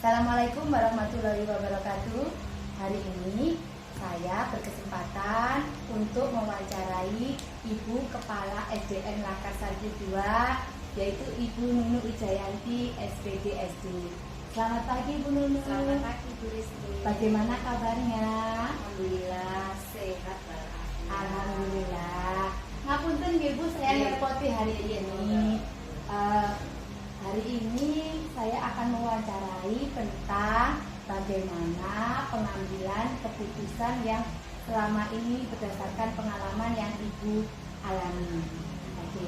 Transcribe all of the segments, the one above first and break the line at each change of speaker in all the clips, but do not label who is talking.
Assalamualaikum warahmatullahi wabarakatuh. Hari ini saya berkesempatan untuk mewawancarai Ibu Kepala SDN Lakarsarti 2, yaitu Ibu Nunu Wijayanti, SPD SD. Selamat pagi Bu Nunu.
Selamat pagi Bu Rizky.
Bagaimana kabarnya?
Alhamdulillah sehat walafiat.
Alhamdulillah. Ngapunten nggih Bu, saya ngerepoti hari ini. Hari ini saya akan mewawancarai tentang bagaimana pengambilan keputusan yang selama ini berdasarkan pengalaman yang Ibu alami. Oke.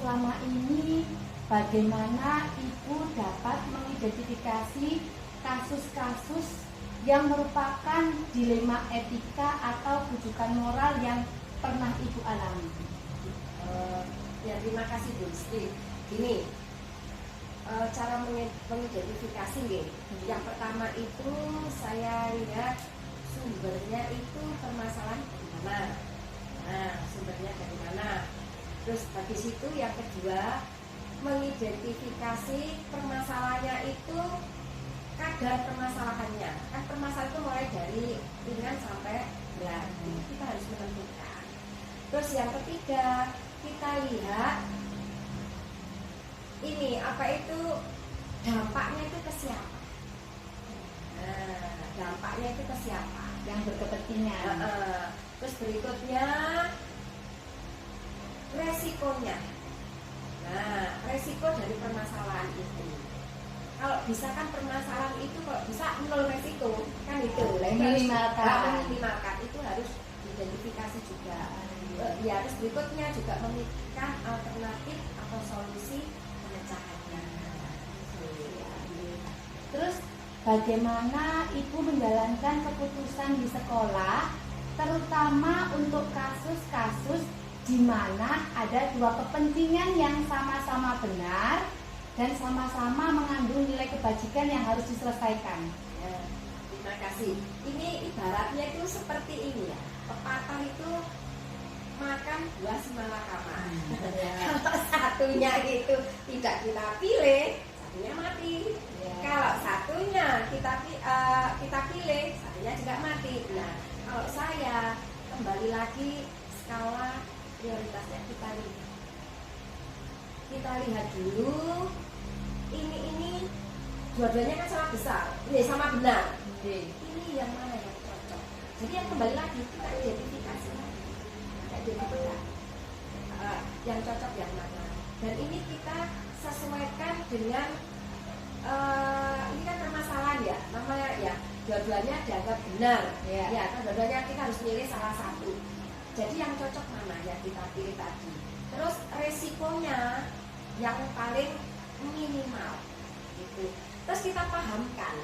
Selama ini bagaimana Ibu dapat mengidentifikasi kasus-kasus yang merupakan dilema etika atau bujukan moral yang pernah Ibu alami?
Ya, terima kasih Bu Rizky. Gini, cara mengidentifikasi nih. Yang pertama itu saya lihat sumbernya itu permasalahan dari mana. Nah, sumbernya dari mana. Terus habis itu yang kedua, mengidentifikasi permasalahannya itu kadar permasalahannya. Kan permasalahan itu mulai dari ringan sampai berat. Kita harus menentukan. Terus yang ketiga, kita lihat ini apa itu dampaknya itu ke siapa. Nah, dampaknya itu ke siapa
Yang berkepentingan.
Terus berikutnya resikonya. Nah, resiko dari permasalahan itu. Kalau bisa kan permasalahan itu kalau bisa nol resiko kan itu. Minimalkan itu harus diidentifikasi juga. Ya, terus berikutnya juga memikirkan alternatif atau solusi pemecahannya.
Terus bagaimana Ibu menjalankan keputusan di sekolah, terutama untuk kasus-kasus di mana ada dua kepentingan yang sama-sama benar dan sama-sama mengandung nilai kebajikan yang harus diselesaikan?
Ya, terima kasih. Ini ibaratnya itu seperti ini ya. Pepatah itu makan buah semalakama. Kalau satunya itu tidak kita pilih, satunya mati. Kalau satunya kita pilih, satunya juga mati. Nah, kalau saya kembali lagi skala prioritasnya kita lihat dulu. Ini dua-duanya kan sama besar, ini sama benar. Ini yang mana yang cocok? Jadi yang kembali lagi kita identifikasi lagi. Yang cocok yang mana, dan ini kita sesuaikan dengan ini kan permasalahan ya, namanya ya dua-duanya dianggap benar ya kan, dua-duanya kita harus pilih salah satu. Jadi yang cocok mana yang kita pilih tadi. Terus resikonya yang paling minimal gitu. Terus kita pahamkan,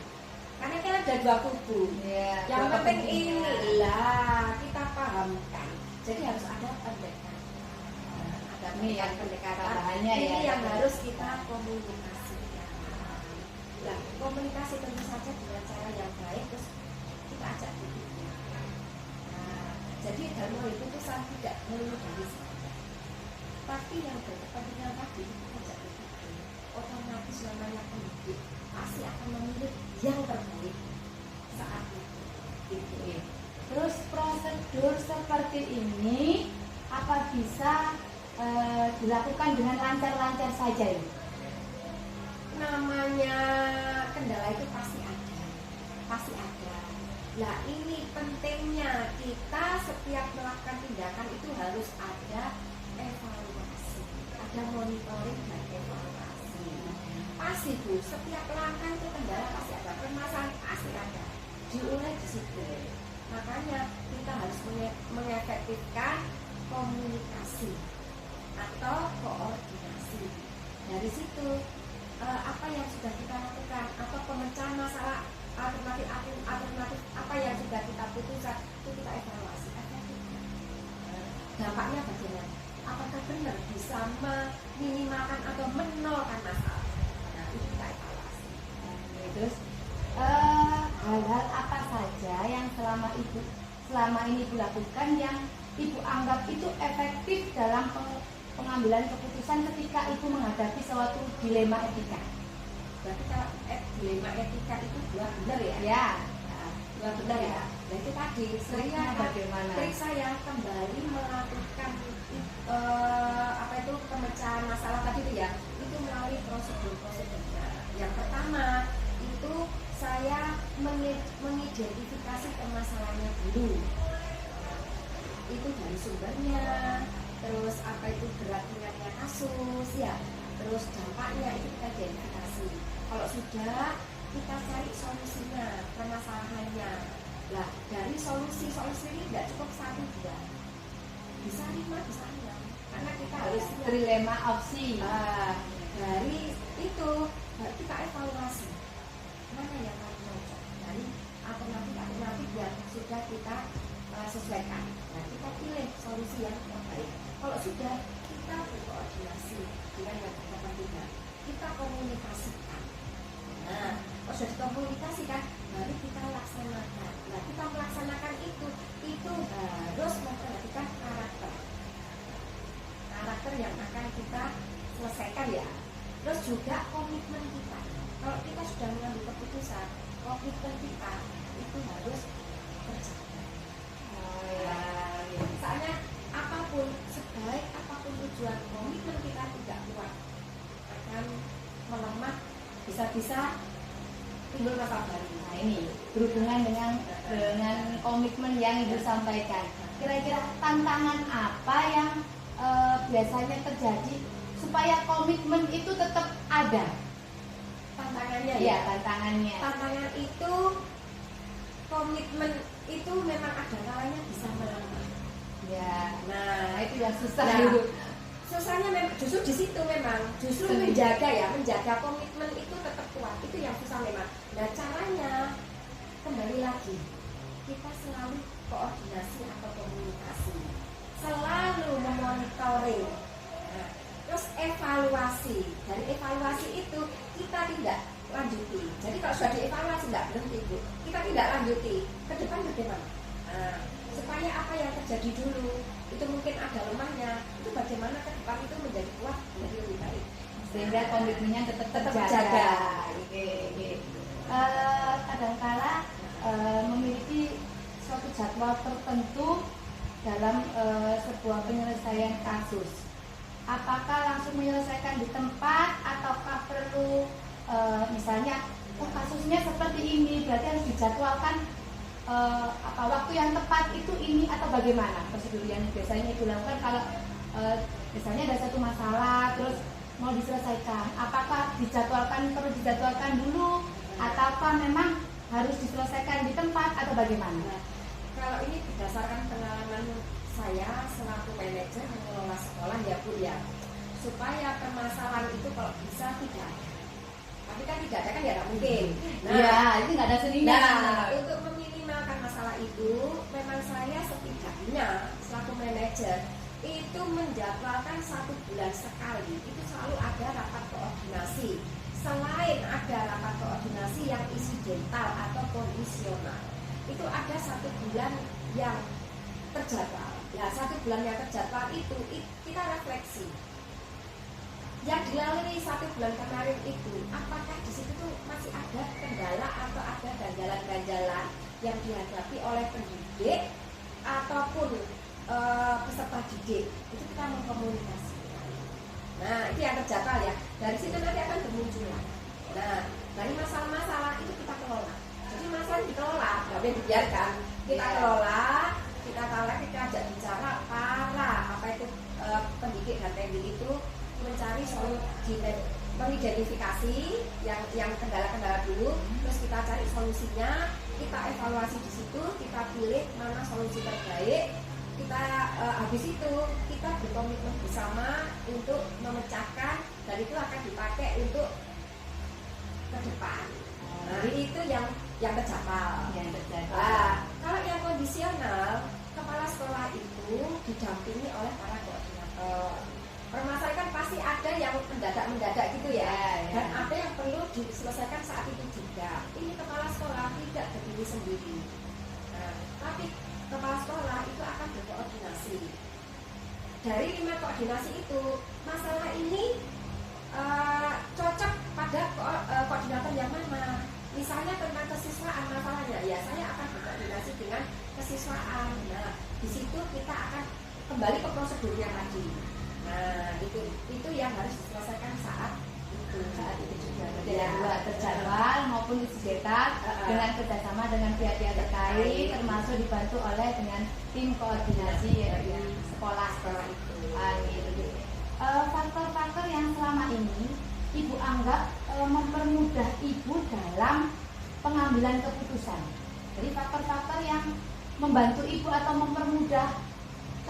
karena kan ada dua kubu yang penting inilah kita pahamkan. Jadi harus ada pendekatan.
Pendekatan
ini yang harus kita komunikasikan. Nah, komunikasi tentu saja dengan cara yang baik, terus kita ajak berpikir. Nah, jadi dalam keputusan tidak melulu dari saya, tapi yang berkepentingan tadi kita ajak berpikir. Otomatis namanya pendidik pasti akan memilih yang terbaik saat itu.
Terus prosedur seperti ini apa bisa dilakukan dengan lancar-lancar saja ya?
Namanya kendala itu pasti ada. Nah, ini pentingnya kita setiap melakukan tindakan itu harus ada evaluasi, ada monitoring dan evaluasi. Pasti Bu, setiap langkah itu kendala pasti ada, permasalahan pasti ada. Diurai di situ. Makanya kita harus mengefektifkan komunikasi atau koordinasi. Dari situ apa yang sudah kita lakukan atau pemecahan masalah alternatif apa yang sudah kita putuskan itu kita evaluasi efektifnya. Dampaknya bagaimana? Apakah benar bisa meminimalkan atau menolkan masalah? Nah, itu kita evaluasi.
Terus hal-hal apa saja yang selama ini Ibu lakukan yang Ibu anggap itu efektif dalam pengambilan keputusan ketika Ibu menghadapi suatu dilema etika?
Berarti kalau dilema etika itu dua benar ya?
Ya.
Nah, dua benar ya. Nah itu tadi saya
Bagaimana?
trik saya kembali melakukan apa itu pemecahan masalah tadi itu ya, itu melalui prosedur-prosedurnya. Yang pertama itu saya mengidentifikasi permasalahannya dulu. Itu dari sumbernya, terus apa itu berat ringannya kasus ya, terus dampaknya itu kita identifikasi. Kalau sudah, kita cari solusinya, permasalahannya. Nah dari solusi ini tidak cukup 1, 2, bisa 5, bisa 6, karena kita harus
trilema opsi.
dari itu baru kita evaluasi mana yang paling cocok dari alternatif yang sudah kita sesuaikan. Nah kita pilih solusi yang terbaik. Kalau sudah, kita berkoordinasi dengan yang berkepentingan, kita komunikasikan. Nah kalau sudah dikomunikasikan, baru kita laksanakan. Nah kita melaksanakan itu harus memperhatikan karakter yang akan kita selesaikan ya. Terus juga komitmen kita. Kalau kita sudah mengambil keputusan, komitmen kita itu harus terjaga. Misalnya apapun, sebaik apapun tujuan, komitmen kita tidak kuat, akan melemah, bisa-bisa timbul masalah baru.
Nah ini berhubungan dengan komitmen yang Ibu sampaikan. Kira-kira tantangan apa yang biasanya terjadi supaya komitmen itu tetap ada?
Tantangannya
Iya, tantangannya.
Tantangan itu komitmen itu memang ada kalanya bisa melemah.
Ya.
Nah
itu yang susah
Nah,
dulu.
susahnya memang justru di situ, memang justru menjaga komitmen itu tetap kuat, itu yang susah memang. Nah caranya kembali lagi, kita selalu koordinasi atau komunikasi, selalu memonitoring. Nah, terus evaluasi. Dari evaluasi itu kita tidak lanjuti. Jadi kalau sudah dievaluasi tidak berhenti Bu, kita tidak lanjuti. Ke depan bagaimana? Nah, supaya apa yang terjadi dulu itu mungkin ada lemahnya, itu bagaimana ke depan itu menjadi kuat, menjadi lebih baik,
Sehingga komitmennya tetap terjaga.
terjaga.
Oke. Kadangkala memiliki suatu jadwal tertentu dalam sebuah penyelesaian kasus. Apakah langsung menyelesaikan di tempat ataukah perlu misalnya kasusnya seperti ini, berarti harus dijadwalkan waktu yang tepat itu ini, atau bagaimana prosedur yang biasanya dilakukan kalau misalnya ada satu masalah terus mau diselesaikan? Apakah perlu dijadwalkan dulu ataukah memang harus diselesaikan di tempat atau bagaimana?
Nah, kalau ini berdasarkan pengalaman saya selaku manajer mengelola sekolah ya Bu ya, supaya permasalahan itu kalau bisa tidak ada. Tapi kan tidak ada kan ya, tidak mungkin.
Itu nggak ada seninya.
Untuk meminimalkan masalah itu, memang saya setidaknya selaku manajer itu menjadwalkan 1 bulan sekali. Itu selalu ada rapat koordinasi. Selain ada rapat koordinasi yang insidental atau kondisional, itu ada 1 bulan yang terjadwal. Ya 1 bulan yang terjadwal itu kita refleksi. Yang dilalui 1 bulan kemarin itu, apakah di situ tuh masih ada kendala atau ada ganjalan-ganjalan yang dihadapi oleh pendidik ataupun peserta didik? Itu kita mengkomunikasikan. Nah itu yang terjadwal ya. Dari situ nanti akan bermunculan. Nah dari masalah-masalah itu kita kelola. Jadi masalah dikelola, nggak boleh dibiarkan. Kita kelola, kita ajak bicara para pendidik dan pendidik itu mencari solusi, mengidentifikasi yang kendala-kendala dulu, terus kita cari solusinya, kita evaluasi di situ, kita pilih mana solusi terbaik, kita habis itu kita berkomitmen bersama untuk memecahkan, dan itu akan dipakai untuk ke depan. Nah itu yang terjadwal. Kalau yang kondisional, kepala sekolah itu didampingi oleh para koordinator. Permasalahan kan pasti ada yang mendadak gitu ya, dan ada yang perlu diselesaikan saat itu juga. Ini kepala sekolah tidak berdiri sendiri. Nah, tapi kepala sekolah itu akan berkoordinasi. Dari 5 koordinasi itu, masalah ini cocok pada koordinator yang mana. Misalnya tentang kesiswaan masalahnya, ya saya akan berkoordinasi dengan kesiswaan. Nah, di situ kita akan kembali ke prosedurnya tadi. Nah, itu yang harus diselesaikan saat itu juga.
Ya, terjadwal maupun disediakan dengan kerjasama dengan pihak-pihak terkait, termasuk dibantu oleh dengan tim koordinasi di sekolah
itu.
Gitu. Faktor-faktor yang selama ini Ibu anggap mempermudah Ibu dalam pengambilan keputusan. Jadi faktor-faktor yang membantu Ibu atau mempermudah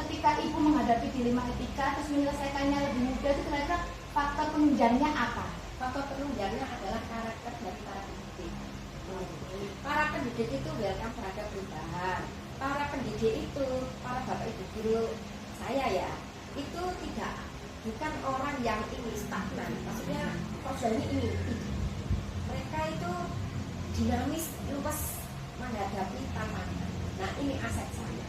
ketika Ibu menghadapi dilema etika terus menyelesaikannya lebih mudah, itu kira-kira faktor penunjangnya apa?
Faktor penunjangnya adalah karakter dari para pendidik. Para pendidik itu welcome terhadap perubahan. Para pendidik itu, para bapak ibu guru saya ya, itu bukan orang yang ini stagnan. Maksudnya prosesnya ini. Mereka itu dinamis, luas menghadapi tantangan. Nah, ini aset saya.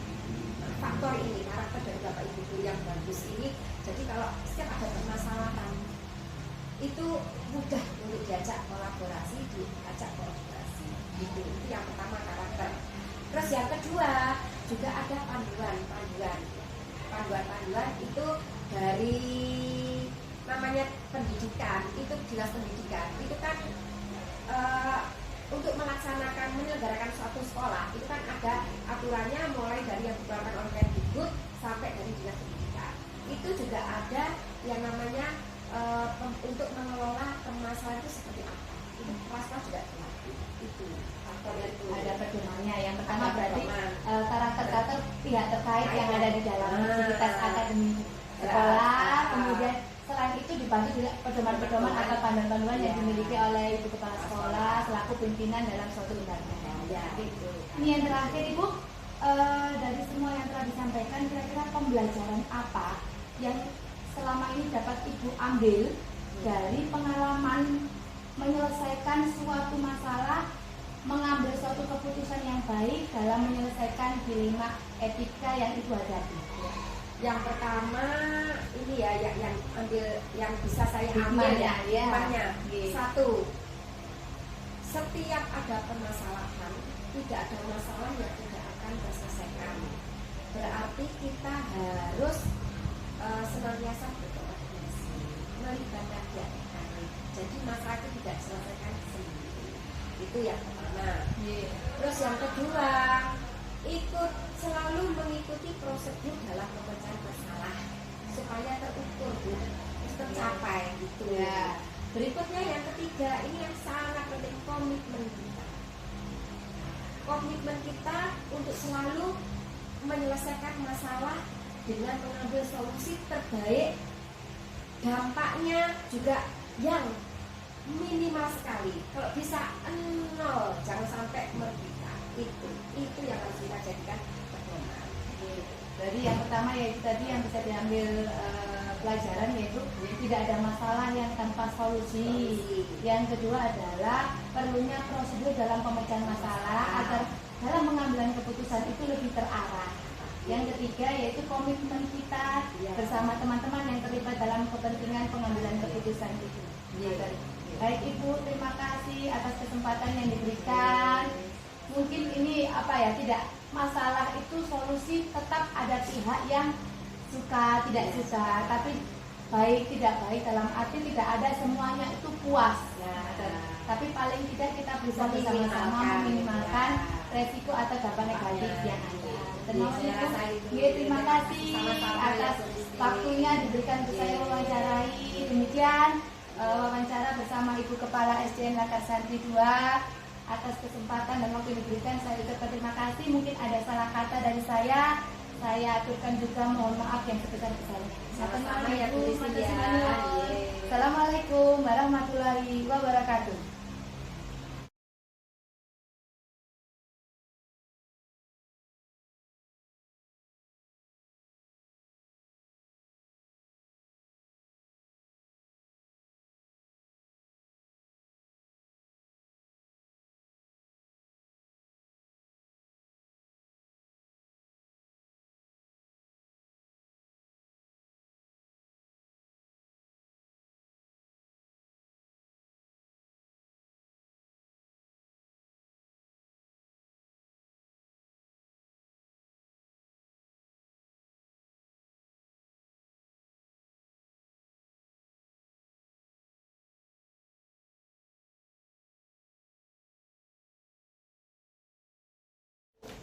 Nah, faktor ini, karakter dari bapak ibu guru yang bagus ini. Jadi kalau setiap ada permasalahan itu mudah untuk diajak kolaborasi, diajak kolaborasi. Itu yang pertama, karakter. Terus yang kedua juga ada panduan itu dari namanya pendidikan, itu dinas pendidikan itu kan untuk menyelenggarakan suatu sekolah itu kan ada aturannya, mulai dari yang dikeluarkan oleh Kemdikbud sampai dari dinas pendidikan. Itu juga ada yang namanya untuk mengelola permasalahan itu seperti apa. Itu kelas-kelas juga dilatih. Itu itu
ada pedomannya. Yang pertama berarti karakter pihak terkait yang ada di dalam aktivitas akademi sekolah. Kemudian selain itu dibantu juga pedoman-pedoman atau panduan-panduan yang dimiliki oleh ibu kepala sekolah selaku pimpinan dalam suatu lembaga. Ya, gitu. Ini yang terakhir Ibu, dari semua yang telah disampaikan, kira-kira pembelajaran apa yang selama ini dapat Ibu ambil dari pengalaman menyelesaikan suatu masalah, mengambil suatu keputusan yang baik dalam menyelesaikan dilema etika yang Ibu hadapi?
Yang pertama ini ya, yang bisa saya ambil hikmahnya. Satu, setiap ada permasalahan, tidak ada masalah yang tidak akan terselesaikan. Berarti kita harus senantiasa berkoordinasi, melibatkan pihak terkait. Jadi masalah itu tidak diselesaikan sendiri. Itu yang pertama. Terus yang kedua, selalu mengikuti prosedur dalam pemecahan masalah supaya terukur, tercapai gitu ya. Berikutnya yang ketiga, ini yang sangat penting, komitmen kita. Komitmen kita untuk selalu menyelesaikan masalah dengan mengambil solusi terbaik, dampaknya juga yang minimal sekali. Kalau bisa nol, jangan sampai merugikan. Itu yang harus kita jadikan pedoman.
Jadi yang pertama yaitu tadi yang bisa diambil pelajaran yaitu tidak ada masalah yang tanpa solusi. Yang kedua adalah perlunya prosedur dalam pemecahan masalah agar dalam pengambilan keputusan itu lebih terarah. Yang ketiga yaitu komitmen kita bersama teman-teman yang terlibat dalam kepentingan pengambilan keputusan itu. Baik Ibu, terima kasih atas kesempatan yang diberikan. Mungkin ini tidak masalah itu solusi tetap ada pihak yang suka tidak suka, tapi baik tidak baik dalam arti tidak ada semuanya itu puas. Tapi paling tidak kita berusaha bersama-sama meminimalkan resiko atau dampak negatif yang ada. Terima kasih atas waktunya diberikan ke saya wawancarai. Demikian wawancara bersama Ibu Kepala SDN Lakarsari 2. Atas kesempatan dan waktu diberikan saya ucapkan terima kasih. Mungkin ada salah kata dari saya aturkan juga mohon maaf yang sebesar-besarnya. Assalamualaikum warahmatullahi wabarakatuh.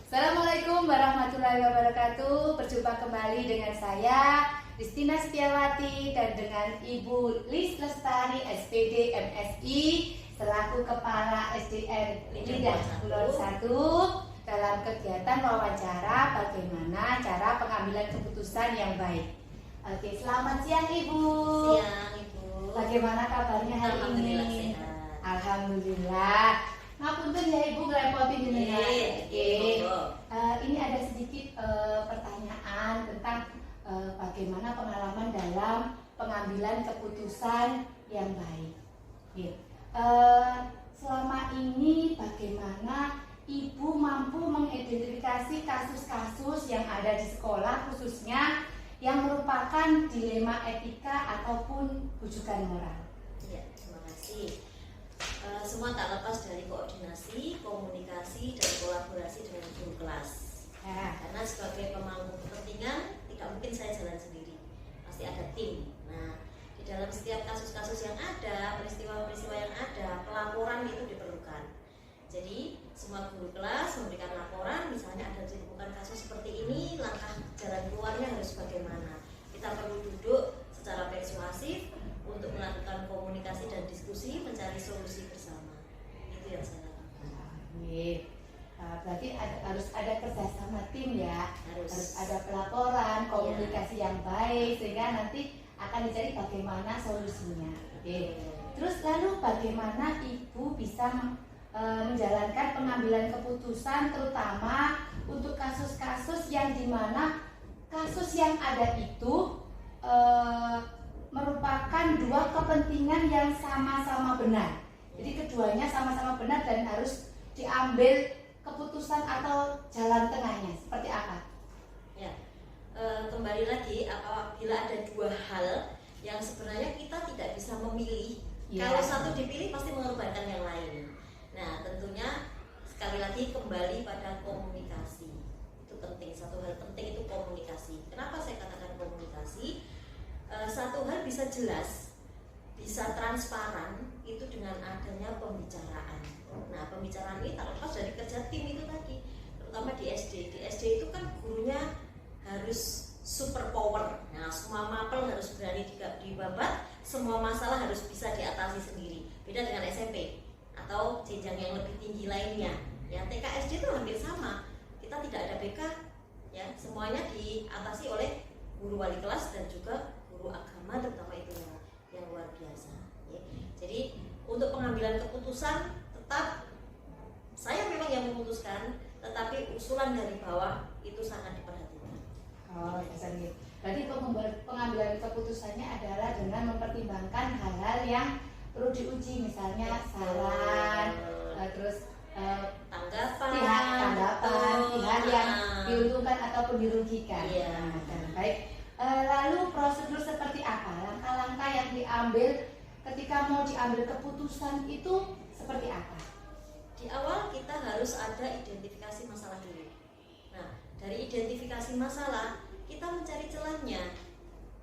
Assalamualaikum warahmatullahi wabarakatuh. Berjumpa kembali dengan saya Ristina Setiawati dan dengan Ibu Lis Lestari SPD MSI selaku Kepala SDN Lidah Kulon 1 dalam kegiatan wawancara bagaimana cara pengambilan keputusan yang baik. Oke, selamat siang Ibu.
Siang Ibu.
Bagaimana kabarnya hari
Alhamdulillah
ini?
sehat.
Alhamdulillah. Ngapunten ya Ibu ngerepotin jenengan. Oke.
Ibu.
Ini ada sedikit pertanyaan tentang bagaimana pengalaman dalam pengambilan keputusan yang baik. Oke. Selama ini bagaimana Ibu mampu mengidentifikasi kasus-kasus yang ada di sekolah khususnya yang merupakan dilema etika ataupun bujukan moral?
Ya, terima kasih. Semua tak lepas dari koordinasi, komunikasi, dan kolaborasi dengan guru kelas.
Ya.
Karena sebagai pemangku kepentingan, tidak mungkin saya jalan sendiri. Pasti ada tim. Nah, di dalam setiap kasus-kasus yang ada, peristiwa-peristiwa yang ada, pelaporan itu diperlukan. Jadi, semua guru kelas memberikan laporan, misalnya ada ditemukan kasus seperti ini, langkah jalan keluarnya harus bagaimana. Kita perlu duduk secara persuasif untuk melakukan komunikasi dan diskusi, mencari solusi bersama. Itu yang saya lakukan.
Berarti harus ada kerjasama tim ya, harus ada pelaporan,
Iya.
komunikasi yang baik sehingga nanti akan dicari bagaimana solusinya. Oke. Terus lalu bagaimana Ibu bisa menjalankan pengambilan keputusan terutama untuk kasus-kasus yang dimana kasus yang ada itu merupakan dua kepentingan yang sama-sama benar. Jadi keduanya sama-sama benar dan harus diambil keputusan atau jalan tengahnya. Seperti apa?
Ya, kembali lagi apabila ada dua hal yang sebenarnya kita tidak bisa memilih.
Ya.
Kalau satu dipilih pasti mengorbankan yang lain. Nah, tentunya sekali lagi kembali pada komunikasi. Itu penting, satu hal penting itu komunikasi. Kenapa saya katakan komunikasi? Satu hal bisa jelas, bisa transparan itu dengan adanya pembicaraan. Nah, pembicaraan ini tak lepas dari kerja tim itu tadi, terutama di SD. Di SD itu kan gurunya harus super power. Nah, semua mapel harus berani dibabat, semua masalah harus bisa diatasi sendiri. Beda dengan SMP atau jenjang yang lebih tinggi lainnya. Ya, TK SD itu hampir sama. Kita tidak ada BK, ya, semuanya diatasi oleh guru wali kelas dan juga guru agama, terutama itu yang luar biasa. Ya. Jadi untuk pengambilan keputusan tetap saya memang yang memutuskan, tetapi usulan dari bawah itu sangat diperhatikan.
Oh, gitu. Berarti pengambilan keputusannya adalah dengan mempertimbangkan hal-hal yang perlu diuji, misalnya saran, terus
Tanggapan,
pihak yang diuntungkan ataupun dirugikan.
Iya.
Nah, baik. Lalu prosedur seperti apa? Langkah-langkah yang diambil ketika mau diambil keputusan itu seperti apa?
Di awal kita harus ada identifikasi masalah dulu. Nah, dari identifikasi masalah kita mencari celahnya,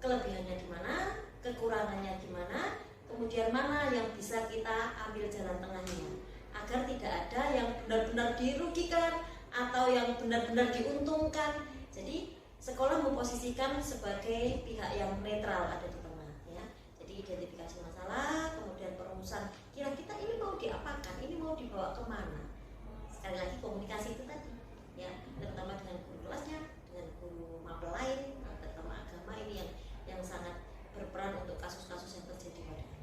kelebihannya di mana, kekurangannya di mana, kemudian mana yang bisa kita ambil jalan tengahnya, agar tidak ada yang benar-benar dirugikan atau yang benar-benar diuntungkan. Jadi sekolah memposisikan sebagai pihak yang netral, ada di tengah, ya. Jadi identifikasi masalah, kemudian perumusan kira-kira ini mau diapakan, ini mau dibawa kemana. Sekali lagi komunikasi itu tadi, ya, terutama dengan guru kelasnya, dengan guru mapel lain, terutama agama ini yang sangat berperan untuk kasus-kasus yang terjadi pada anak.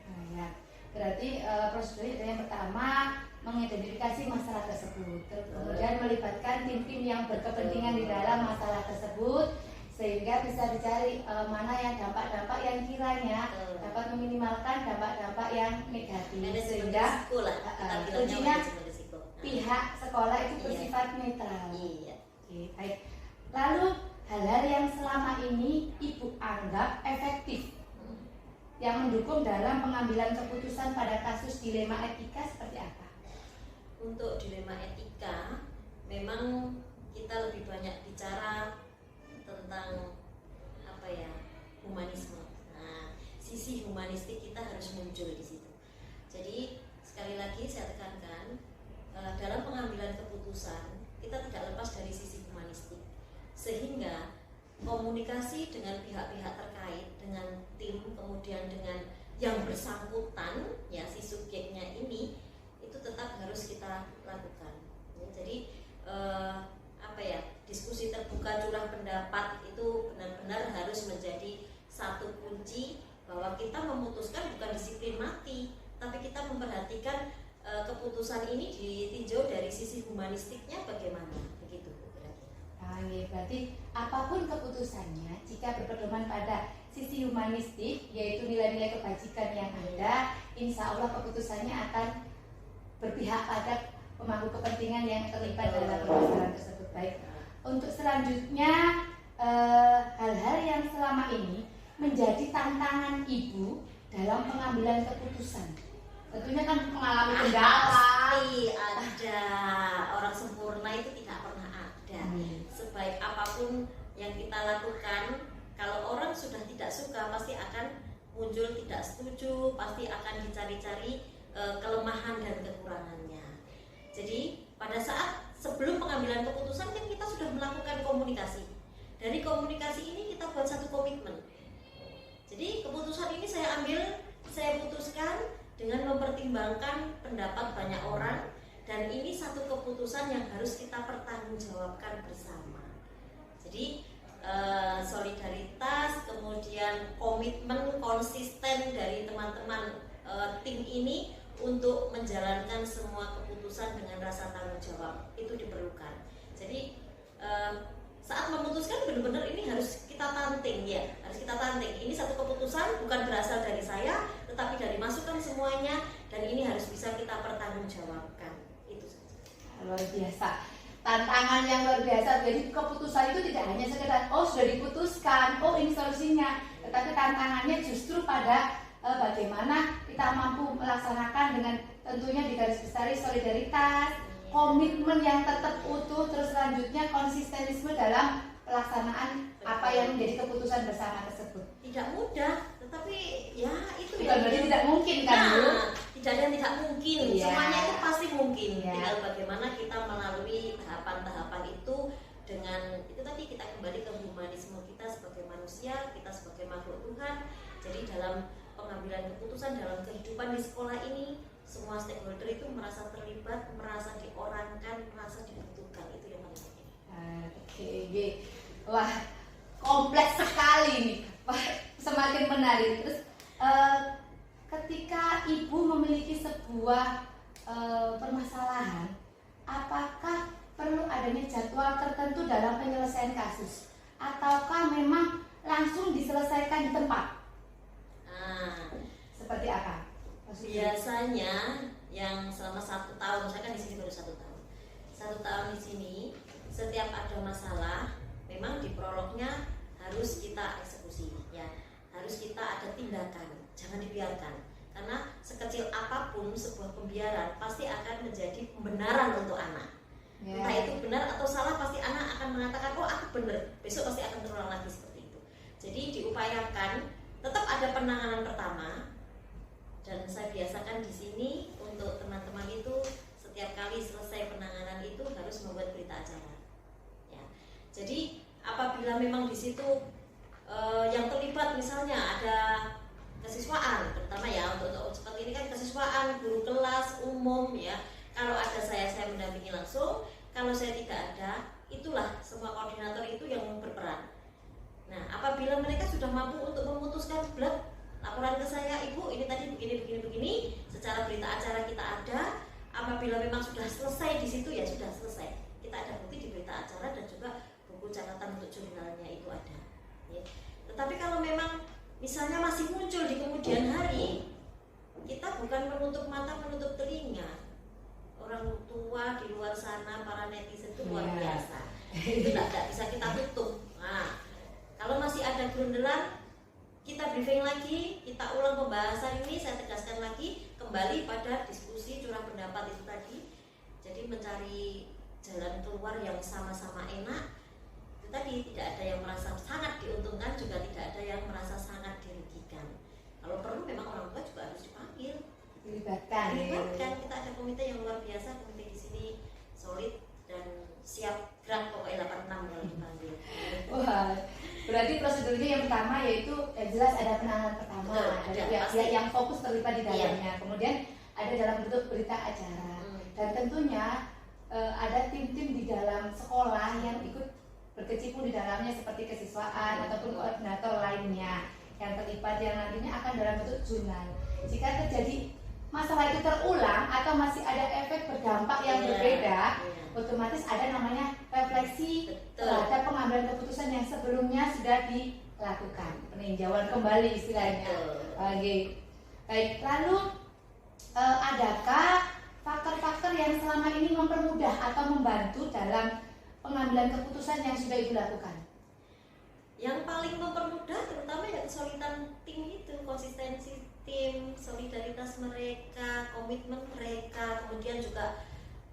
Nah, ya. Berarti prosedurnya yang pertama mengidentifikasi masalah tersebut, kemudian melibatkan tim-tim yang berkepentingan di dalam masalah tersebut sehingga bisa dicari mana yang dampak-dampak yang kiranya dapat meminimalkan dampak-dampak yang negatif, sehingga kuncinya pihak sekolah itu bersifat netral.
Iya.
Oke, baik. Lalu hal-hal yang selama ini Ibu anggap efektif yang mendukung dalam pengambilan keputusan pada kasus dilema etika seperti apa?
Untuk dilema etika, memang kita lebih banyak bicara tentang humanisme. Nah, sisi humanistik kita harus muncul di situ. Jadi sekali lagi saya tekankan, dalam pengambilan keputusan komunikasi dengan pihak-pihak terkait, dengan tim, kemudian dengan yang bersangkutan, ya si subjeknya ini, itu tetap harus kita lakukan. Ya, jadi diskusi terbuka, curah pendapat itu benar-benar harus menjadi satu kunci bahwa kita memutuskan bukan disiplin mati, tapi kita memperhatikan keputusan ini ditinjau dari sisi humanistiknya bagaimana, begitu kira-kira.
Berarti apapun keputusannya, jika berpedoman pada sisi humanistik, yaitu nilai-nilai kebajikan yang ada, insya Allah keputusannya akan berpihak pada pemangku kepentingan yang terlibat dalam permasalahan tersebut. Baik. Untuk selanjutnya, hal-hal yang selama ini menjadi tantangan ibu dalam pengambilan keputusan. Tentunya kan mengalami kendala.
Pasti ada, orang sempurna itu tidak pernah ada. Sebaik apapun yang kita lakukan, kalau orang sudah tidak suka pasti akan muncul tidak setuju, pasti akan dicari-cari kelemahan dan kekurangannya. Jadi pada saat sebelum pengambilan keputusan kan kita sudah melakukan komunikasi. Dari komunikasi ini kita buat satu komitmen. Jadi keputusan ini saya ambil, saya putuskan dengan mempertimbangkan pendapat banyak orang, dan ini satu keputusan yang harus kita pertanggungjawabkan bersama. Jadi solidaritas, kemudian komitmen konsisten dari teman-teman tim ini untuk menjalankan semua keputusan dengan rasa tanggung jawab itu diperlukan. Jadi saat memutuskan benar-benar ini harus kita tanting, ya, harus kita tanting. Ini satu keputusan bukan berasal dari saya, tetapi dari masukan semuanya, dan ini harus bisa kita pertanggungjawabkan. Itu saja.
Luar biasa. Tantangan yang luar biasa. Jadi keputusan itu tidak hanya sekedar sudah diputuskan, ini solusinya, tetapi tantangannya justru pada bagaimana kita mampu melaksanakan dengan tentunya digarisbawahi solidaritas, komitmen yang tetap utuh, terus selanjutnya konsistenisme dalam pelaksanaan apa yang menjadi keputusan bersama tersebut.
Tidak mudah, tetapi ya itu
bukan berarti tidak mungkin kan, Bu?
Tidak ada yang tidak mungkin, semuanya itu pasti mungkin. Tinggal bagaimana kita melalui tahapan-tahapan itu dengan itu tadi, kita kembali ke humanisme kita sebagai manusia, kita sebagai makhluk Tuhan. Jadi dalam pengambilan keputusan dalam kehidupan di sekolah ini, semua stakeholder itu merasa terlibat, merasa diorangkan, merasa dibutuhkan. Itu yang paling penting.
Oke. Wah, kompleks sekali nih. Semakin menarik. Terus ketika ibu memiliki sebuah permasalahan, apakah perlu adanya jadwal tertentu dalam penyelesaian kasus, ataukah memang langsung diselesaikan di tempat? Seperti apa?
Biasanya yang selama 1 tahun, saya kan di sini baru 1 tahun. 1 tahun di sini, setiap ada masalah, memang di prolognya harus kita eksekusi, ya, harus kita ada tindakan, jangan dibiarkan. Karena sekecil apapun sebuah pembiaran pasti akan menjadi pembenaran untuk anak. Entah itu benar atau salah, pasti anak akan mengatakan, aku benar, besok pasti akan terulang lagi seperti itu. Jadi diupayakan tetap ada penanganan pertama, dan saya biasakan di sini untuk teman-teman itu setiap kali selesai penanganan itu harus membuat berita acara. Ya. Jadi apabila memang di situ yang terlibat misalnya ada kesiswaan, terutama ya untuk seperti ini kan kesiswaan, guru kelas umum, ya. Kalau ada saya mendampingi langsung. Kalau saya tidak ada, itulah semua koordinator itu yang berperan. Nah, apabila mereka sudah mampu untuk memutuskan laporan ke saya, Ibu, ini tadi begini, secara berita acara kita ada. Apabila memang sudah selesai di situ, ya sudah selesai. Kita ada bukti di berita acara dan juga buku catatan untuk jurnalnya itu ada. Ya. Tetapi kalau memang misalnya masih muncul di kemudian hari, kita bukan menutup mata, menutup telinga. Orang tua di luar sana, para netizen itu luar biasa. Itu tidak bisa kita tutup. Nah, kalau masih ada grundelan, kita briefing lagi, kita ulang pembahasan ini, saya tegaskan lagi, kembali pada diskusi curah pendapat itu tadi. Jadi mencari jalan keluar yang sama-sama enak. Itu tadi, tidak ada yang merasa sangat diuntungkan, juga tidak ada yang merasa sangat dirugikan. Kalau perlu memang orang tua juga harus dipanggil.
Dilibatkan.
Kita ada komite yang luar biasa, komite di sini solid dan siap gerak, pokoknya 86 kalau dipanggil.
Wah, sebetulnya yang pertama yaitu jelas ada penanganan pertama
Betul,
dari
ada,
pihak-pihak
pasti.
yang fokus terlibat di
Iya.
dalamnya. Kemudian ada dalam bentuk berita acara. Dan tentunya ada tim-tim di dalam sekolah yang ikut berkecimpung di dalamnya seperti kesiswaan ataupun koordinator lainnya yang terlibat yang nantinya akan dalam bentuk jurnal. Jika terjadi masalah itu terulang atau masih ada efek berdampak yang
Iya,
berbeda,
iya.
otomatis ada namanya refleksi
Betul.
terhadap pengambilan keputusan yang sebelumnya sudah dilakukan, peninjauan kembali istilahnya.
Betul.
Oke. Baik, lalu adakah faktor-faktor yang selama ini mempermudah atau membantu dalam pengambilan keputusan yang sudah Ibu lakukan?
Yang paling mempermudah terutama ya kesulitan tim itu, konsistensi tim, solidaritas mereka, komitmen mereka, kemudian juga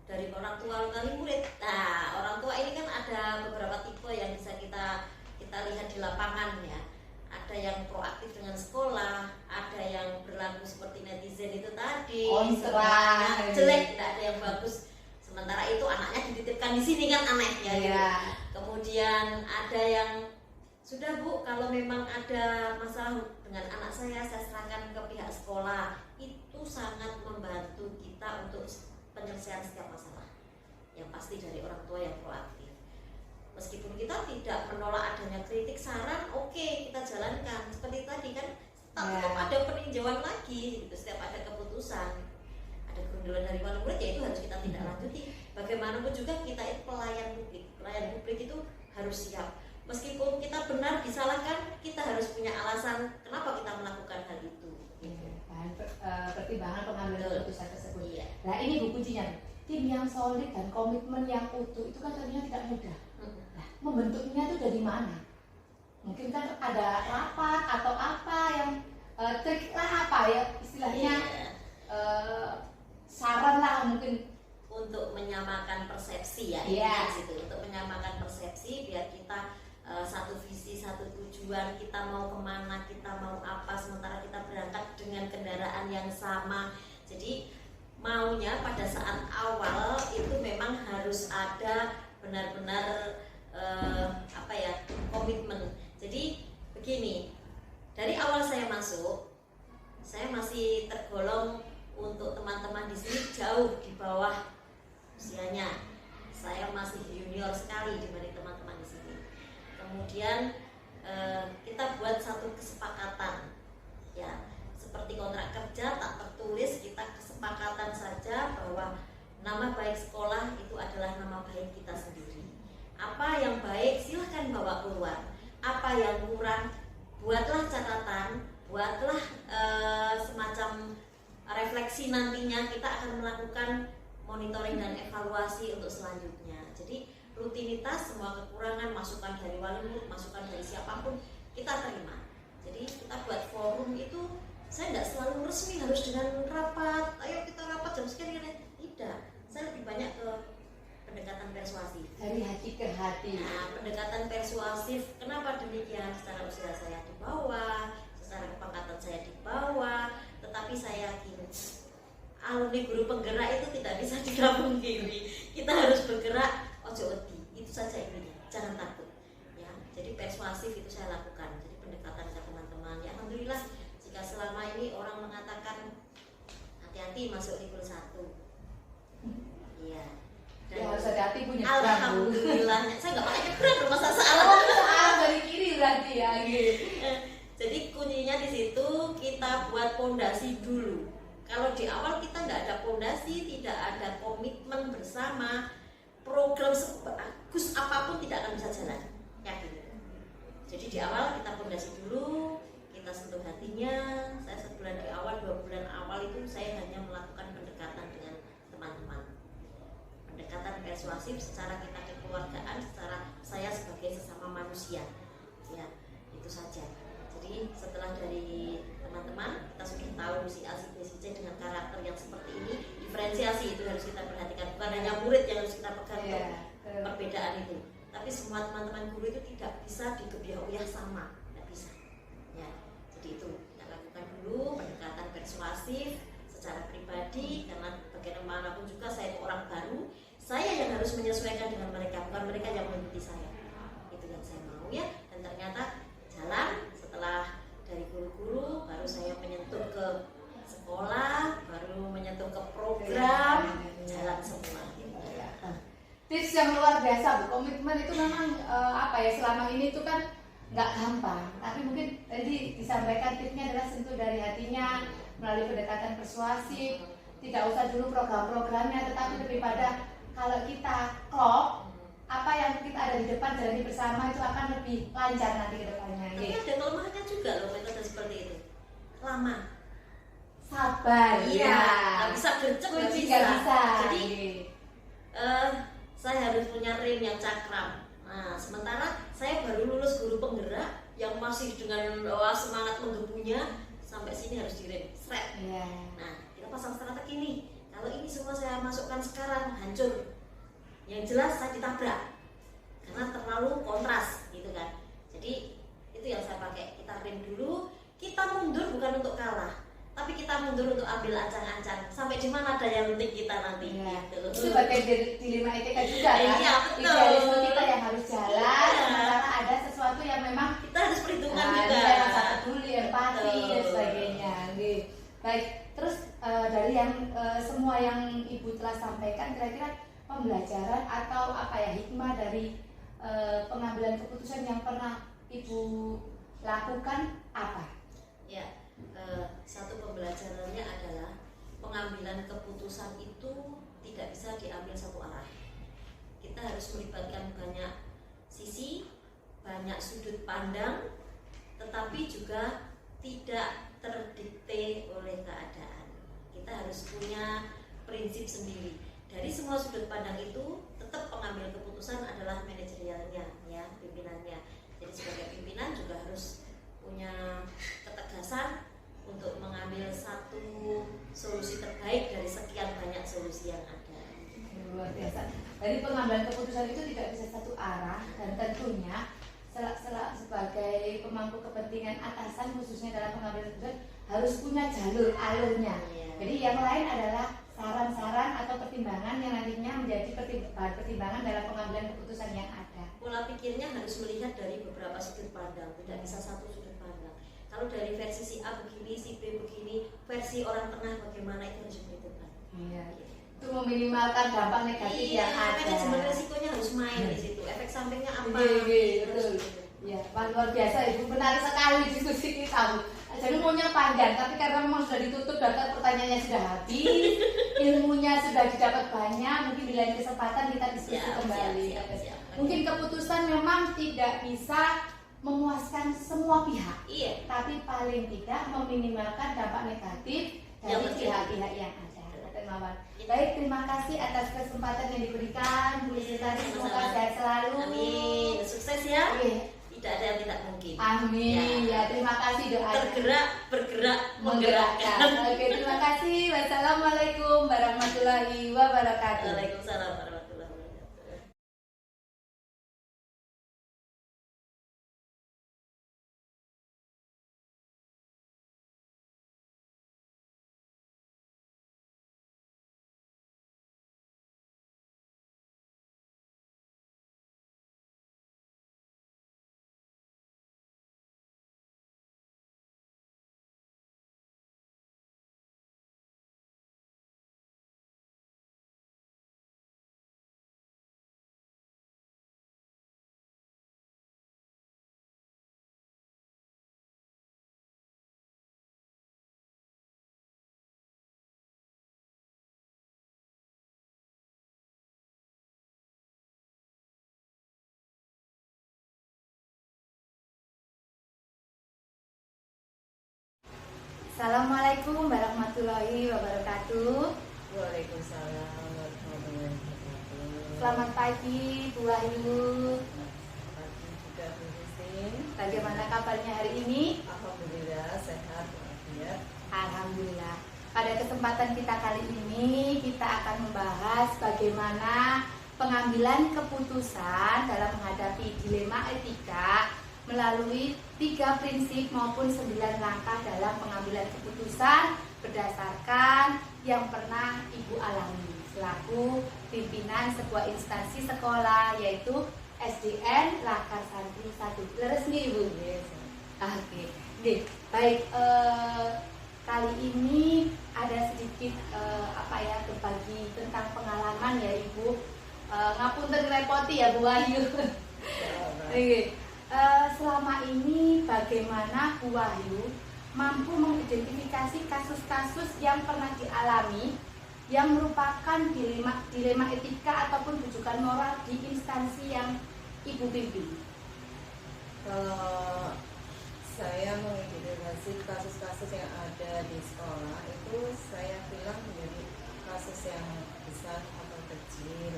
dari orang tua kali murid. Nah, orang tua ini kan ada beberapa tipe yang bisa kita lihat di lapangan ya. Ada yang proaktif dengan sekolah, ada yang berlaku seperti netizen itu tadi,
Kontra.
semuanya jelek, tidak ada yang bagus. Sementara itu anaknya dititipkan di sini kan aneh ya. gitu.
Iya.
Kemudian ada yang sudah Bu, kalau memang ada masalah dengan anak saya serahkan ke pihak sekolah. Itu sangat membantu kita untuk penyelesaian setiap masalah. Yang pasti dari orang tua yang proaktif. Meskipun kita tidak menolak adanya kritik saran, oke, kita jalankan. Seperti tadi kan, tetap ada peninjauan lagi, gitu. Setiap ada keputusan, ada kegundulan dari wali murid, ya itu harus kita tindak lanjuti. Bagaimanapun juga kita itu pelayan publik. Pelayan publik itu harus siap. Meskipun kita benar disalahkan, kita harus punya alasan kenapa kita melakukan hal itu. Gitu.
Bahan pertimbangan pengambilan
Betul.
keputusan tersebut.
Iya.
Nah, ini Bu kuncinya. Tim yang solid dan komitmen yang utuh itu kan tentunya tidak mudah. Nah, membentuknya itu dari mana? Mungkin kan ada rapat atau apa yang trik lah apa ya istilahnya
Iya.
saran lah mungkin.
Untuk menyamakan persepsi ya,
Iya.
intinya situ. Untuk menyamakan persepsi biar kita satu visi, satu tujuan, kita mau kemana, kita mau apa, sementara kita berangkat dengan kendaraan yang sama. Jadi maunya pada saat awal itu memang harus ada benar-benar komitmen. Jadi begini, dari awal saya masuk, saya masih tergolong untuk teman-teman di sini jauh di bawah usianya. Saya masih junior sekali dibanding teman-teman di sini. Kemudian kita buat satu kesepakatan, ya seperti kontrak kerja tak tertulis, kita kesepakatan saja bahwa nama baik sekolah itu adalah nama baik kita sendiri. Apa yang baik silahkan bawa keluar, apa yang kurang buatlah catatan, buatlah semacam refleksi. Nantinya kita akan melakukan monitoring dan evaluasi untuk selanjutnya. Jadi rutinitas, semua kekurangan, masukan dari wali murid, masukan dari siapapun kita terima. Jadi kita buat forum itu, saya tidak selalu resmi harus dengan rapat, ayo kita rapat jam sekian, tidak. Saya lebih banyak ke pendekatan persuasif.
Dari hati ke hati.
Nah, pendekatan persuasif, kenapa demikian? Secara usia saya di bawah, secara kepangkatan saya di bawah, tetapi saya yakin alumni guru penggerak itu tidak bisa digabung kiri. Kita harus bergerak, ojo wedi. Itu saja intinya, jangan takut. Ya, jadi persuasif itu saya lakukan. Jadi pendekatan ke teman-teman. Ya, alhamdulillah jika selama ini orang mengatakan hati-hati masuk level 1. Iya. Dan
Ya harus hati-hati punya
alhamdulillahnya saya nggak pakai nyebrang, masa salah.
salah dari kiri berarti ya. Gitu.
Jadi kuncinya di situ kita buat pondasi dulu. Kalau di awal kita nggak ada pondasi, tidak ada komitmen bersama, program sebagus apapun tidak akan bisa jalan. Yakin. Jadi di awal kita pondasi dulu, kita sentuh hatinya. Saya sebulan di awal, 2 bulan awal itu saya hanya melakukan pendekatan dengan teman-teman. Pendekatan persuasif secara kita kekeluargaan, secara saya sebagai sesama manusia. Ya, itu saja. Jadi setelah dari teman-teman kita sudah tahu si A, si B, si C dengan karakter yang seperti ini, diferensiasi itu harus kita perhatikan, bukan hanya murid yang harus kita pegang untuk perbedaan itu, tapi semua teman-teman guru itu tidak bisa dikebiah-uyah sama, tidak bisa. Ya, jadi itu kita lakukan dulu pendekatan persuasif secara pribadi, karena bagaimanapun juga saya itu orang baru, saya yang harus menyesuaikan dengan mereka, bukan mereka yang mengikuti saya. Itu yang saya mau ya, dan ternyata jalan
tips yang luar biasa Bu. Komitmen itu memang apa ya, selama ini itu kan nggak gampang, tapi mungkin tadi disampaikan tipsnya adalah sentuh dari hatinya melalui pendekatan persuasif. Tidak usah dulu program-programnya, tetapi lebih pada kalau kita klop, apa yang kita ada di depan jalani bersama itu akan lebih lancar nanti ke depannya.
Tapi ada kelemahannya juga loh metode seperti itu. Lama.
Sabar.
Iya. Nggak bisa gercep, nggak
Kunci
bisa.
nggak bisa.
Jadi saya harus punya rem yang cakram. Nah, sementara saya baru lulus guru penggerak yang masih dengan semangat menggebunya, sampai sini harus direm. Sret.
Iya.
Nah, kita pasang strategi nih. Kalau ini semua saya masukkan sekarang, hancur. Yang jelas saya ditabrak karena terlalu kontras gitu kan. Jadi itu yang saya pakai. Kita rem dulu, kita mundur bukan untuk kalah, tapi kita mundur untuk ambil ancang-ancang sampai di mana daya lentik kita nanti.
Iya.
Gitu.
Itu bagian dari dilema etika juga kan.
Iya, betul.
Idealisme kita yang harus jalan,
Iya.
sementara ada sesuatu yang memang
Kita harus perhitungan juga.
kita rasa peduli, empati
Betul.
dan sebagainya. Gitu. Baik, terus dari yang semua yang Ibu telah sampaikan, kira-kira pembelajaran atau apa ya, hikmah dari pengambilan keputusan yang pernah Ibu lakukan apa?
Ya, satu pembelajarannya adalah pengambilan keputusan itu tidak bisa diambil satu arah. Kita harus melibatkan banyak sisi, banyak sudut pandang, tetapi juga tidak terdikte oleh keadaan. Kita harus punya prinsip sendiri. Dari semua sudut pandang itu, tetap pengambil keputusan adalah manajerialnya, ya, pimpinannya. Jadi sebagai pimpinan juga harus punya ketegasan untuk mengambil satu solusi terbaik dari sekian banyak solusi yang ada.
Luar biasa. Jadi pengambilan keputusan itu tidak bisa satu arah, dan tentunya sebagai pemangku kepentingan atasan khususnya dalam pengambilan keputusan harus punya jalur alurnya.
Iya.
Jadi yang lain adalah saran-saran atau pertimbangan yang nantinya menjadi pertimbangan dalam pengambilan keputusan yang ada.
Pola pikirnya harus melihat dari beberapa sudut pandang, tidak bisa satu sudut pandang. Kalau dari versi si A begini, si B begini, versi orang tengah bagaimana, itu harus diperhitungkan.
Iya. Itu meminimalkan dampak negatif yang ada.
Manajemen resikonya harus main di situ. Efek sampingnya apa?
Iya,
Harus
betul.
gitu.
Ya, luar biasa Ibu, menarik sekali diskusi kita Bu. Jadi maunya panjang, tapi karena memang sudah ditutup dan pertanyaannya sudah habis, ilmunya sudah didapat banyak, mungkin di lain kesempatan kita diskusi kembali.
Siap.
Mungkin keputusan memang tidak bisa memuaskan semua pihak,
Iya.
tapi paling tidak meminimalkan dampak negatif dari
Yang terjadi.
pihak-pihak yang ada. Mawar. Baik, terima kasih atas kesempatan yang diberikan Bu Lestari, semoga sehat selalu.
Amin. Sukses ya.
Iya.
Tidak ada yang tidak mungkin.
Amin. Ya, terima kasih doanya.
Tergerak, bergerak,
Menggerakkan.
menggerakkan.
Oke, terima kasih. Wassalamualaikum warahmatullahi wabarakatuh.
Waalaikumsalam warahmatullahi wabarakatuh.
Assalamualaikum warahmatullahi wabarakatuh.
Waalaikumsalam warahmatullahi wabarakatuh.
Selamat pagi Bu Wahyu.
Pagi juga Bu Christine.
Bagaimana kabarnya hari ini?
Alhamdulillah sehat walafiat.
Alhamdulillah. Pada kesempatan kita kali ini kita akan membahas bagaimana pengambilan keputusan dalam menghadapi dilema etika melalui 3 prinsip maupun 9 langkah dalam pengambilan keputusan berdasarkan yang pernah Ibu alami selaku pimpinan sebuah instansi sekolah, yaitu SDN Lakar Santri 1. Leres nih Ibu? Oke. Baik, kali ini ada sedikit berbagi tentang pengalaman ya Ibu, ngapunten repoti ya Bu Wahyu. Oke. Selama ini bagaimana Bu Wahyu mampu mengidentifikasi kasus-kasus yang pernah dialami yang merupakan dilema etika ataupun rujukan moral di instansi yang Ibu pimpin?
Kalau saya mengidentifikasi kasus-kasus yang ada di sekolah itu saya bilang menjadi kasus yang besar atau kecil.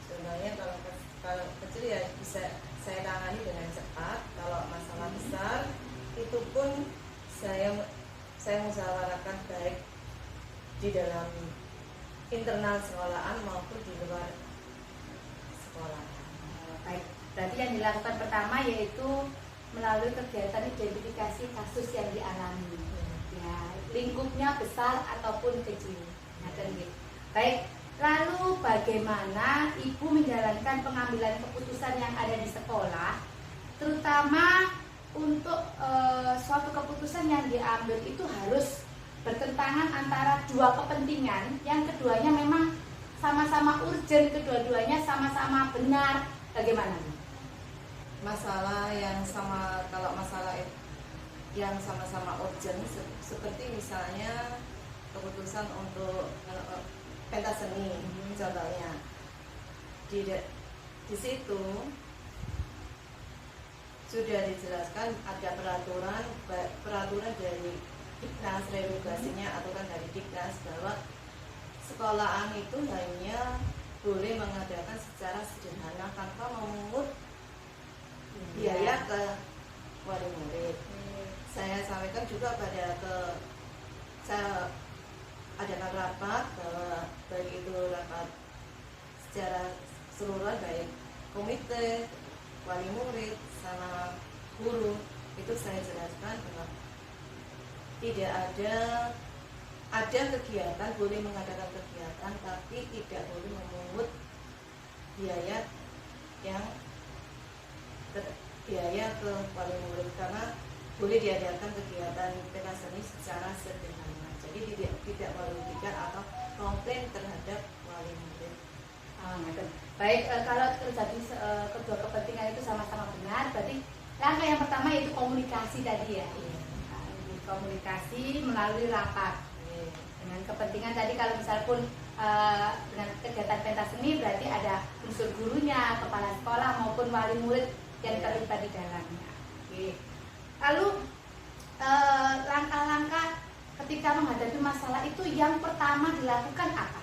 Contohnya kalau kecil ya bisa saya tangani dengan cepat. Kalau masalah besar itu pun saya musyawarahkan baik di dalam internal sekolahan maupun di luar sekolah.
Baik, berarti yang dilakukan pertama yaitu melalui kegiatan identifikasi kasus yang dialami. Ya, lingkupnya besar ataupun kecil. Nah, gitu. Baik, lalu bagaimana Ibu menjalankan pengambilan keputusan yang ada di sekolah, terutama untuk suatu keputusan yang diambil itu harus bertentangan antara dua kepentingan, yang keduanya memang sama-sama urgent, kedua-duanya sama-sama benar. Bagaimana?
Masalah yang sama, kalau masalah yang sama-sama urgent seperti misalnya keputusan untuk pentas seni contohnya di situ sudah dijelaskan ada peraturan dari Diknas, regulasinya aturan dari Diknas bahwa sekolahan itu hanya boleh mengadakan secara sederhana tanpa memungut biaya ke wali murid. Saya sampaikan juga saya adakan rapat bahwa baik itu rapat secara keseluruhan, baik komite, wali murid, sama guru, itu saya jelaskan bahwa tidak ada kegiatan, boleh mengadakan kegiatan tapi tidak boleh memungut biaya ke wali murid, karena boleh diadakan kegiatan pentas seni secara sederhana, jadi tidak merugikan atau komplain terhadap wali murid.
Baik, kalau terjadi kedua kepentingan itu sama-sama benar, berarti langkah yang pertama yaitu komunikasi tadi ya. Komunikasi melalui rapat dengan kepentingan tadi. Kalau misal pun dengan kegiatan pentas seni berarti ada unsur gurunya, kepala sekolah maupun wali murid yang terlibat di dalamnya. Oke. Lalu langkah-langkah ketika menghadapi masalah itu yang pertama dilakukan apa?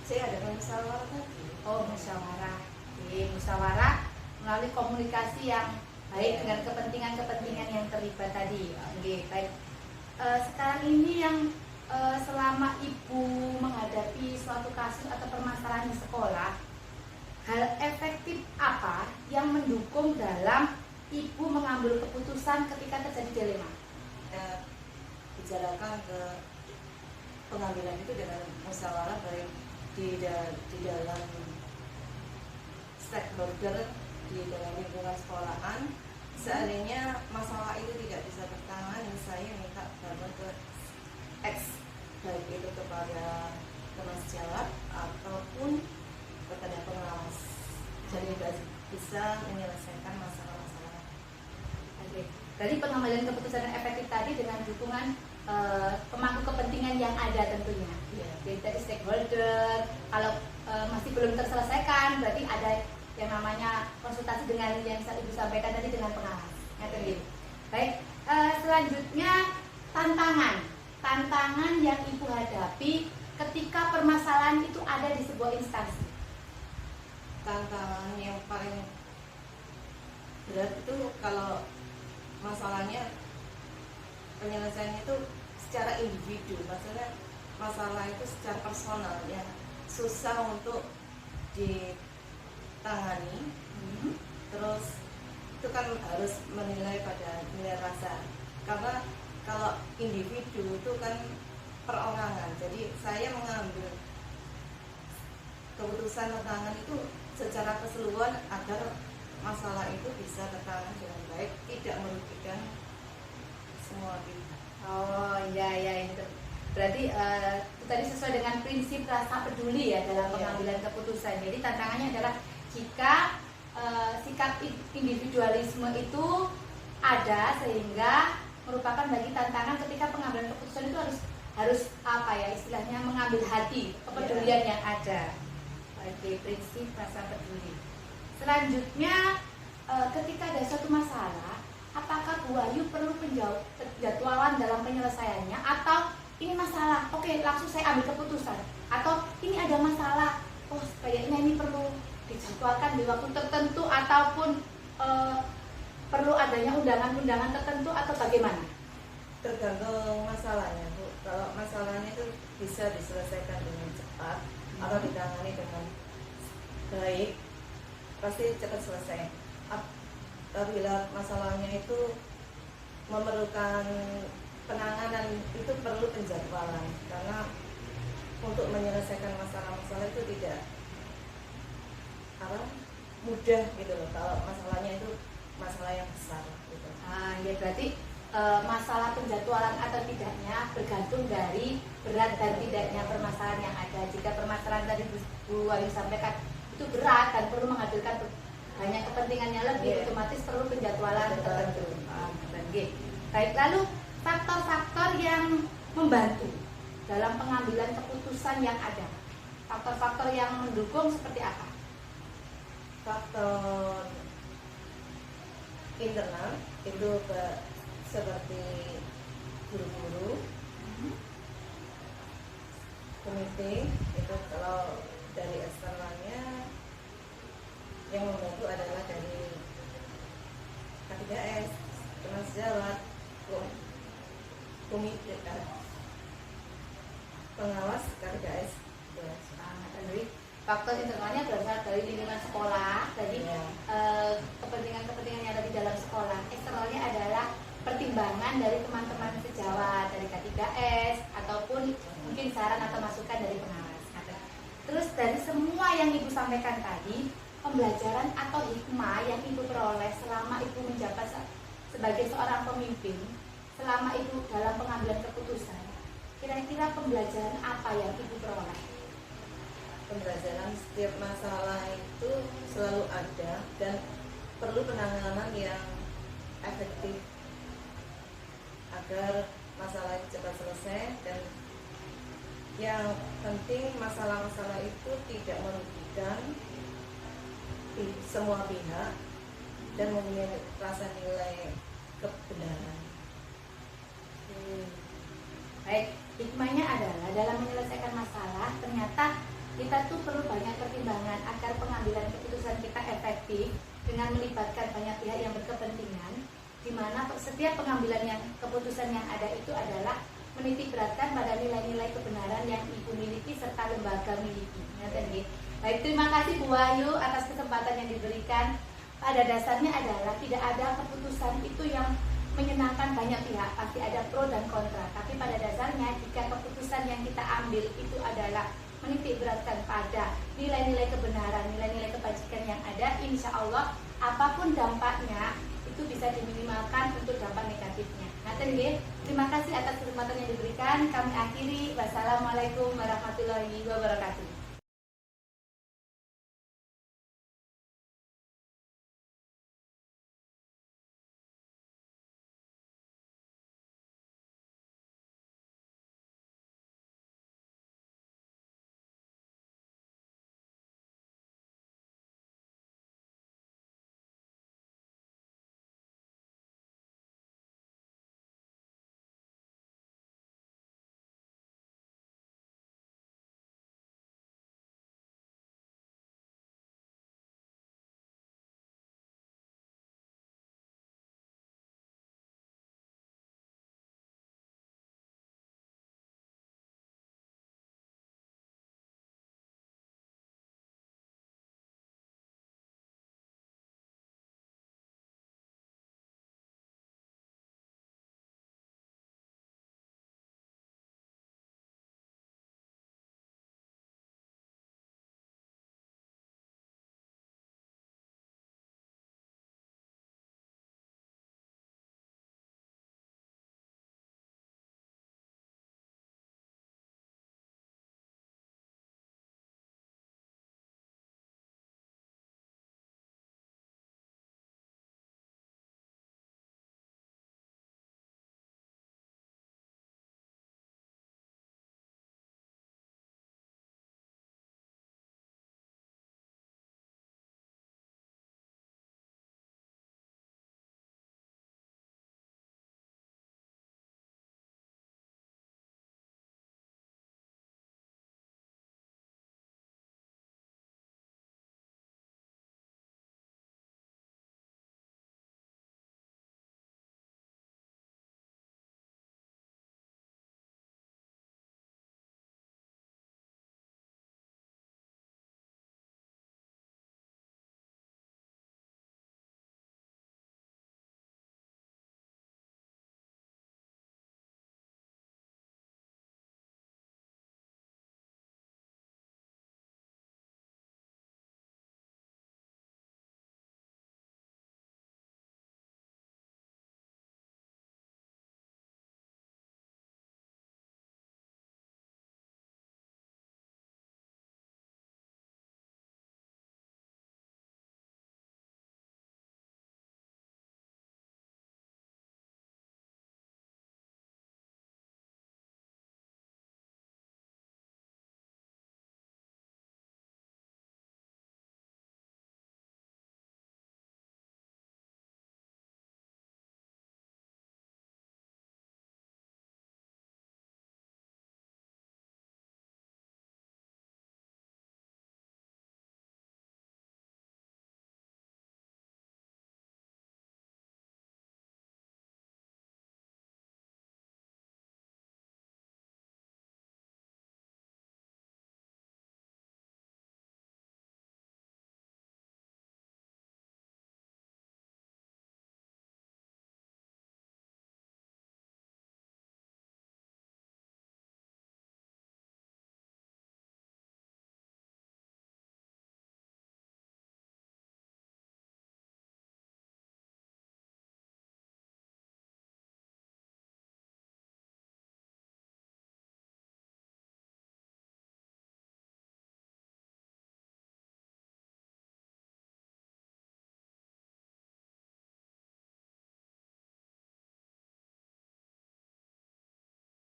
Saya ada musyawarah tadi.
Oh, musyawarah. Oke, musyawarah melalui komunikasi yang baik dengan kepentingan-kepentingan yang terlibat tadi. Oke, baik. Sekarang ini yang selama Ibu menghadapi suatu kasus atau permasalahan di sekolah, hal efektif apa yang mendukung dalam Ibu mengambil keputusan ketika terjadi dilema?
Kita bicarakan ke pengambilan itu dengan musyawarah baik di dalam stakeholder, di dalam lingkungan sekolahan. Seandainya masalah itu tidak bisa tertangani, saya minta bantuan ke X, baik itu kepada penasihat ataupun kepada pengawas, jadi bisa menyelesaikan masalah-masalah.
Oke, dari pengambilan keputusan yang efektif tadi dengan dukungan pemangku kepentingan yang ada tentunya. Jadi dari stakeholder, kalau masih belum terselesaikan berarti ada yang namanya konsultasi dengan yang Ibu sampaikan tadi dengan pengawas. Baik, selanjutnya tantangan yang Ibu hadapi ketika permasalahan itu ada di sebuah instansi.
Tantangan yang paling berat itu kalau masalahnya penyelesaiannya itu secara individu, maksudnya masalah itu secara personal yang susah untuk ditangani. Terus itu kan harus menilai pada nilai rasa, karena kalau individu itu kan perorangan, jadi saya mengambil keputusan tertangani itu secara keseluruhan agar masalah itu bisa tertangani dengan baik, tidak merugikan semua pihak.
Oh iya itu. Berarti itu tadi sesuai dengan prinsip rasa peduli ya dalam
Iya.
pengambilan keputusan. Jadi tantangannya adalah jika sikap individualisme itu ada, sehingga merupakan bagi tantangan ketika pengambilan keputusan itu harus apa ya istilahnya, mengambil hati kepedulian yang ada. Oke, prinsip rasa peduli. Selanjutnya ketika ada suatu masalah, apakah Bu Wahyu perlu penjadwalan dalam penyelesaiannya, atau ini masalah, oke langsung saya ambil keputusan, atau ini ada masalah, oh kayaknya ini perlu dijadwalkan di waktu tertentu, ataupun perlu adanya undangan-undangan tertentu, atau bagaimana?
Tergantung masalahnya, Bu. Kalau masalahnya itu bisa diselesaikan dengan cepat atau ditangani dengan baik, pasti cepat selesai. Apabila masalahnya itu memerlukan penanganan, itu perlu penjadwalan, karena untuk menyelesaikan masalah-masalah itu tidak mudah gitu loh. Kalau masalahnya itu masalah yang besar gitu.
Ya berarti masalah penjadwalan atau tidaknya bergantung dari berat dan tidaknya permasalahan yang ada. Jika permasalahan tadi Bu Wahyu sampaikan itu berat dan perlu menghadirkan banyak kepentingannya lebih, otomatis perlu penjadwalan tertentu. Baik, lalu faktor-faktor yang membantu dalam pengambilan keputusan yang ada, faktor-faktor yang mendukung seperti apa?
Faktor internal itu seperti guru-guru, komite. Itu kalau dari eksternalnya yang membantu adalah dari K3S, Transjawa, komite pengawas K3S.
Jadi faktor internalnya berasal dari lingkungan sekolah, jadi kepentingan-kepentingan yang ada di dalam sekolah. Eksternalnya adalah pertimbangan dari teman-teman sejawat, dari K3S, ataupun mungkin saran atau masukan dari pengawas. Terus dari semua yang Ibu sampaikan tadi, pembelajaran atau hikmah yang Ibu peroleh selama Ibu menjabat sebagai seorang pemimpin, selama Ibu dalam pengambilan keputusan, kira-kira pembelajaran apa yang Ibu peroleh?
Pembelajaran setiap masalah itu selalu ada dan perlu penanganan yang efektif agar masalah cepat selesai, dan yang penting masalah-masalah itu tidak merugikan semua pihak dan mempunyai rasa nilai kebenaran.
Baik, hikmahnya adalah dalam menyelesaikan masalah ternyata kita tuh perlu banyak pertimbangan agar pengambilan keputusan kita efektif dengan melibatkan banyak pihak yang berkepentingan, di mana setiap pengambilan keputusan yang ada itu adalah menitik beratkan pada nilai-nilai kebenaran yang Ibu miliki serta lembaga miliki. Baik, terima kasih Bu Wahyu atas kesempatan yang diberikan. Pada dasarnya adalah tidak ada keputusan itu yang menyenangkan banyak pihak, pasti ada pro dan kontra. Tapi pada dasarnya jika keputusan yang kita ambil itu adalah menitik beratkan pada nilai-nilai kebenaran, nilai-nilai kebajikan yang ada, insya Allah apapun dampaknya itu bisa diminimalkan untuk dampak negatifnya. Terima kasih atas kesempatan yang diberikan. Kami akhiri. Wassalamualaikum warahmatullahi wabarakatuh.